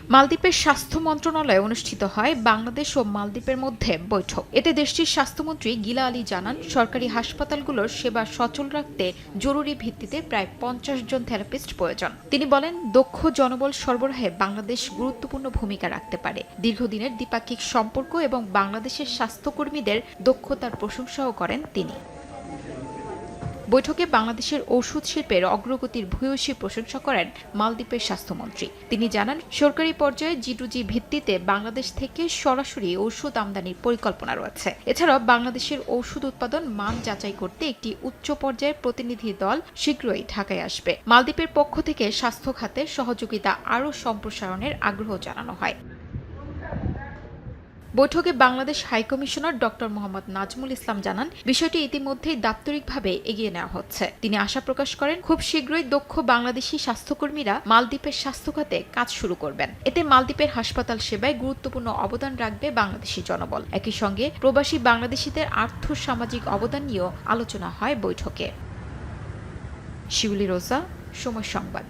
মালদ্বীপের স্বাস্থ্য মন্ত্রণালয়ে অনুষ্ঠিত হয় বাংলাদেশ ও মালদ্বীপের মধ্যে বৈঠক। এতে দেশটির স্বাস্থ্যমন্ত্রী গিলা আলী জানান, সরকারি হাসপাতালগুলোর সেবা সচল রাখতে জরুরি ভিত্তিতে প্রায় 50 জন থেরাপিস্ট প্রয়োজন। তিনি বলেন, দক্ষ জনবল সরবরাহে বাংলাদেশ গুরুত্বপূর্ণ ভূমিকা রাখতে পারে। দীর্ঘদিনের দ্বিপাক্ষিক সম্পর্ক এবং বাংলাদেশের স্বাস্থ্যকর্মীদের দক্ষতার প্রশংসাও করেন তিনি। বৈঠকে বাংলাদেশের ওষুধ শিল্পের অগ্রগতির ভূয়সী প্রশংসা করেন মালদ্বীপের স্বাস্থ্যমন্ত্রী। তিনি জানান, সরকারি পর্যায়ে G2G ভিত্তিতে বাংলাদেশ থেকে সরাসরি ওষুধ আমদানির পরিকল্পনা রয়েছে। এছাড়াও বাংলাদেশের ওষুধ উৎপাদন মান যাচাই করতে একটি উচ্চ পর্যায়ের প্রতিনিধি দল শীঘ্রই ঢাকায় আসবে। মালদ্বীপের পক্ষ থেকে স্বাস্থ্য খাতে সহযোগিতা আরও সম্প্রসারণের আগ্রহ জানানো হয়। বৈঠকে বাংলাদেশ হাইকমিশনার ডক্টর মোহাম্মদ নাজমুল ইসলাম জানান, বিষয়টি ইতিমধ্যেই দাপ্তরিকভাবে এগিয়ে নেওয়া হচ্ছে। তিনি আশা প্রকাশ করেন, খুব শীঘ্রই দক্ষ বাংলাদেশি স্বাস্থ্যকর্মীরা মালদ্বীপের স্বাস্থ্য খাতে কাজ শুরু করবেন। এতে মালদ্বীপের হাসপাতাল সেবায় গুরুত্বপূর্ণ অবদান রাখবে বাংলাদেশি জনবল। একই সঙ্গে প্রবাসী বাংলাদেশিদের আর্থ-সামাজিক অবদান নিয়েও আলোচনা হয় বৈঠকে। শিউলি রোজা, সময় সংবাদ।